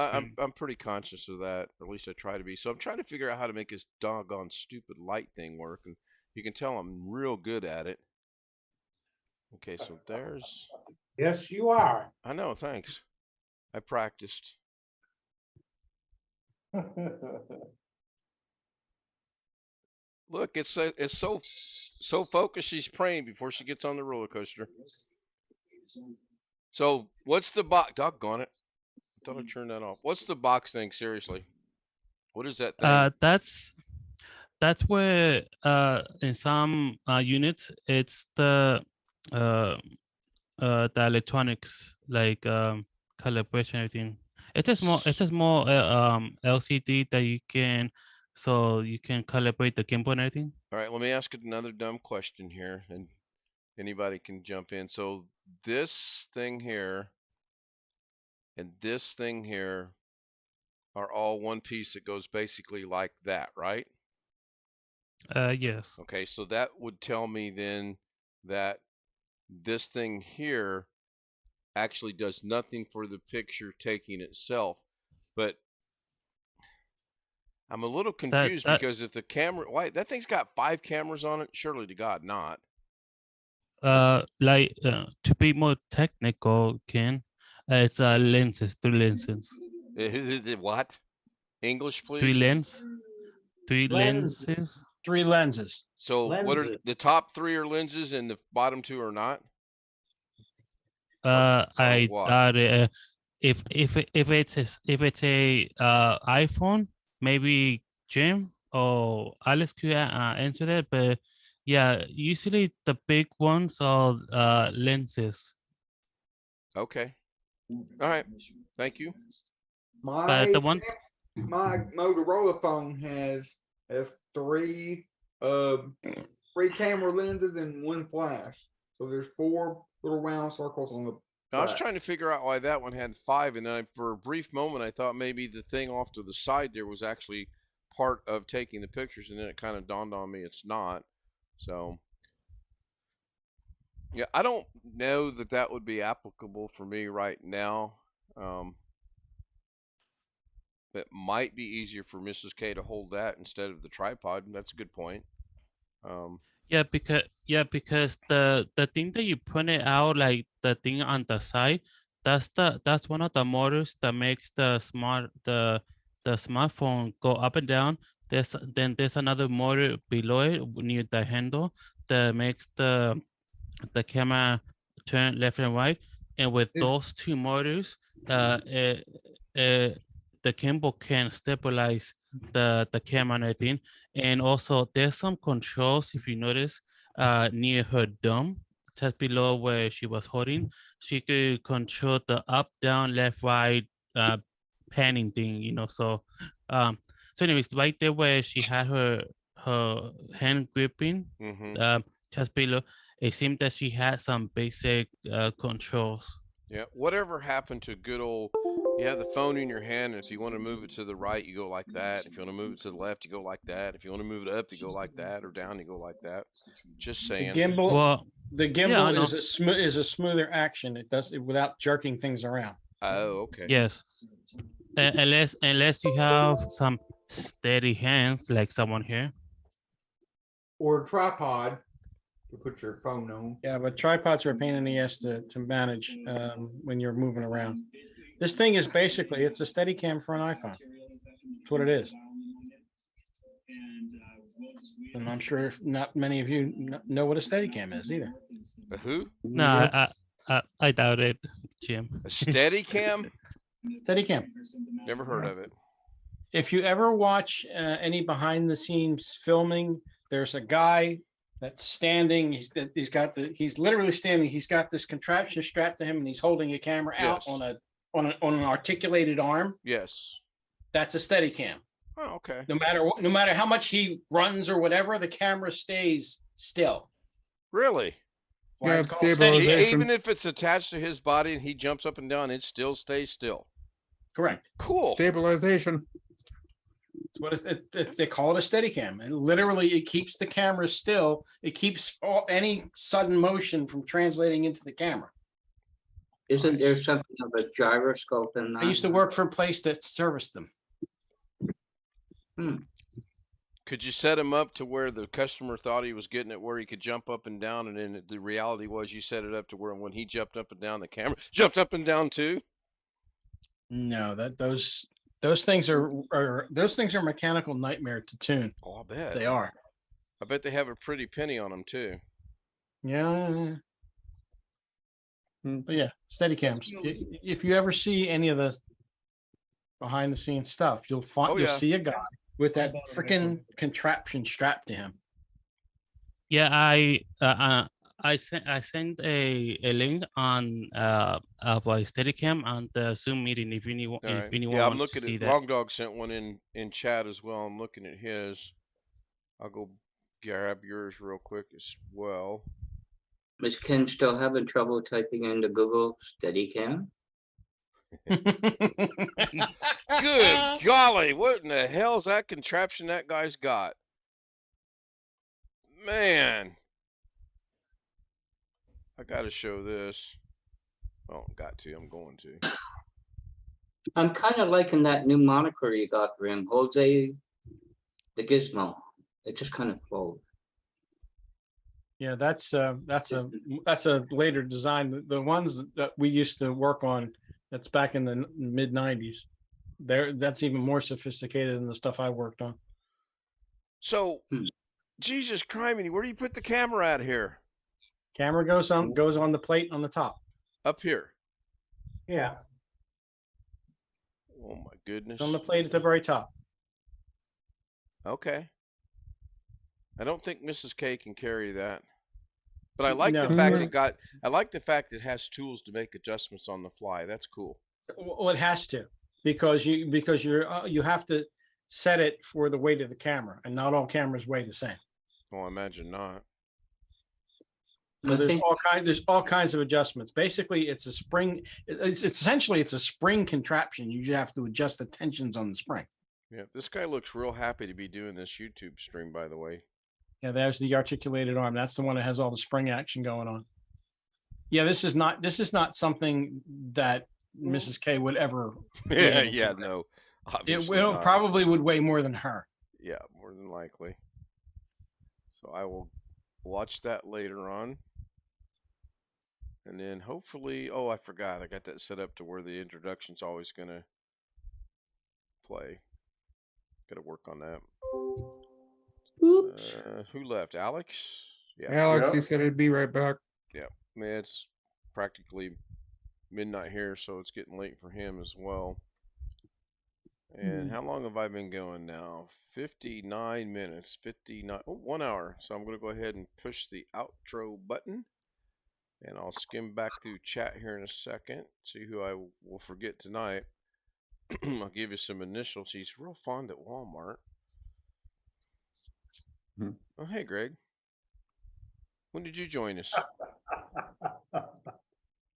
stream. I'm pretty conscious of that. Or at least I try to be. So I'm trying to figure out how to make this doggone stupid light thing work, and you can tell I'm real good at it. Okay, so there's. Yes, you are. I know. Thanks. I practiced. Look, it's so focused. She's praying before she gets on the roller coaster. So what's the box? Doggone it! I thought I turned that off. What's the box thing? Seriously, what is that thing? That's where in some units it's the electronics like calibration everything. It's just more LCD that you can calibrate the gimbal and everything. All right, let me ask another dumb question here, and anybody can jump in. So this thing here and this thing here are all one piece that goes basically like that, right? Yes. Okay, so that would tell me then that this thing here actually does nothing for the picture taking itself. But I'm a little confused because if the camera, why that thing's got 5 cameras on it, surely to God not. Like to be more technical, Ken, it's lenses, 3 lenses. What? English, please. 3 lenses. 3 lenses. So what are the top 3 are lenses and the bottom 2 are not? I what? thought if it's a iPhone, maybe Jim or Alex could answer that, but yeah, usually the big ones are lenses. Okay. All right. Thank you. My the one my Motorola phone has 3 camera lenses and 1 flash. So there's 4 little round circles on the. I was trying to figure out why that one had 5, and then for a brief moment I thought maybe the thing off to the side there was actually part of taking the pictures, and then it kind of dawned on me it's not. So yeah, I don't know that that would be applicable for me right now. It might be easier for Mrs. K to hold that instead of the tripod. That's a good point. Yeah, because the thing that you put it out, like the thing on the side, that's one of the motors that makes the smartphone go up and down. There's another motor below it near the handle that makes the camera turn left and right, and with those two motors, the gimbal can stabilize the camera and everything. And also, there's some controls if you notice near her dome, just below where she was holding. She could control the up, down, left, right, panning thing. So anyways, right there where she had her hand gripping, just below, it seemed that she had some basic controls. Yeah. Whatever happened to good old? You have the phone in your hand, and if you want to move it to the right, you go like that. If you want to move it to the left, you go like that. If you want to move it up, you go like that, or down, you go like that. Just The saying. gimbal, Well, the yeah, I gimbal know. is a smoother action. It does it without jerking things around. Oh, okay. Yes. Unless you have some steady hands like someone here. Or a tripod to put your phone on. Yeah, but tripods are a pain in the ass to manage when you're moving around. This thing is basically, it's a steady cam for an iPhone. That's what it is. And I'm sure not many of you know what a steady cam is either. A who? No, I doubt it, Jim. A steady cam? Steady cam. Never heard of it. If you ever watch any behind the scenes filming, there's a guy that's standing. He's literally standing. He's got this contraption strapped to him, and he's holding a camera out Yes. on an articulated arm. Yes. That's a steady cam. Oh, okay. No matter how much he runs or whatever, the camera stays still. Really? Why Yeah, it's it's called steady. stabilization. Even if it's attached to his body and he jumps up and down, it still stays still. Correct. Cool. Stabilization. It's what they call it, a steady cam. And literally, it keeps the camera still. It keeps any sudden motion from translating into the camera. Isn't there something of a gyroscope in that? I used to work for a place that serviced them. Could you set him up to where the customer thought he was getting it, where he could jump up and down, and then the reality was you set it up to where when he jumped up and down, the camera jumped up and down too? No, those things are mechanical nightmare to tune. Oh, I bet. They are. I bet they have a pretty penny on them too. Yeah. But yeah, steady cams. If you ever see any of the behind the scenes stuff, you'll see a guy with that freaking contraption strapped to him. Yeah, I sent a link on of a Steadicam on the Zoom meeting if anyone Yeah, I'm wants to looking see at that. Wrong Dog sent one in chat as well. I'm looking at his. I'll go grab yours real quick as well. Is Ken still having trouble typing into Google Steadicam? Good golly, what in the hell's that contraption that guy's got? Man. I gotta show this. Oh, I'm going to. I'm kind of liking that new moniker you got for him, Jose the Gizmo. It just kind of flowed. Yeah, that's a later design. The ones that we used to work on, that's back in the mid '90s. That's even more sophisticated than the stuff I worked on. So, Jesus criminy, where do you put the camera at here? Camera goes on the plate on the top. Up here. Yeah. Oh my goodness. It's on the plate at the very top. Okay. I don't think Mrs. K can carry that. But I like No. the fact I like the fact it has tools to make adjustments on the fly. That's cool. Well, it has to, because you have to set it for the weight of the camera, and not all cameras weigh the same. Oh, I imagine not. So there's all kinds of adjustments. Basically, it's a spring. It's essentially a spring contraption. You just have to adjust the tensions on the spring. Yeah, this guy looks real happy to be doing this YouTube stream, by the way. Yeah, there's the articulated arm. That's the one that has all the spring action going on. Yeah, this is not something that Mrs. K would ever. No. It will probably would weigh more than her. Yeah, more than likely. So I will watch that later on. And then hopefully, oh, I forgot. I got that set up to where the introduction's always going to play. Got to work on that. Who left? Alex? Yeah. Alex, he said he'd be right back. Yeah. Man, practically midnight here, so it's getting late for him as well. And how long have I been going now? 59 minutes, 59, 1 hour. So I'm going to go ahead and push the outro button. And I'll skim back through chat here in a second, see who I will forget tonight. I'll give you some initials. He's real fond at Walmart. Oh, hey, Greg. When did you join us?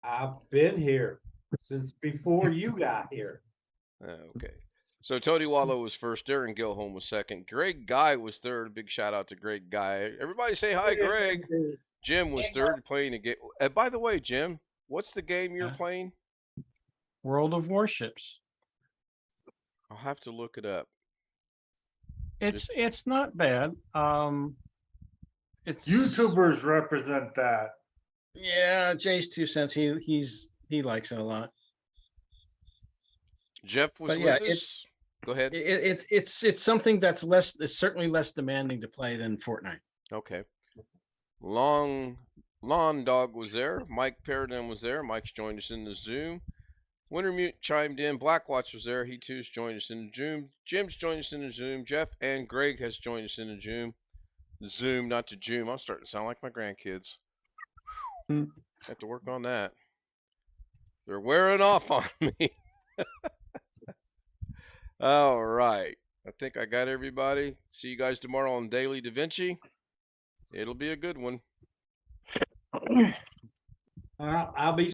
I've been here since before you got here. Okay. So Tony Wallow was first. Darren Gilholm was second. Greg Guy was third. Big shout out to Greg Guy. Everybody say hi, Greg. Jim was third, playing a game. By the way, Jim, what's the game you're playing? World of Warships. I'll have to look it up. It's not bad. It's YouTubers represent that. Yeah, Jay's 2 cents. He likes it a lot. Jeff was But yeah, with us. Go ahead. It's something that's less. It's certainly less demanding to play than Fortnite. Okay. Lawn Dog was there. Mike Paradigm was there. Mike's joined us in the Zoom. Wintermute chimed in. Blackwatch was there. He too's joined us in the Zoom. Jim's joined us in the Zoom. Jeff and Greg has joined us in the Zoom. Zoom, not to Zoom. I'm starting to sound like my grandkids. Have to work on that. They're wearing off on me. All right. I think I got everybody. See you guys tomorrow on Daily Da Vinci. It'll be a good one. I'll be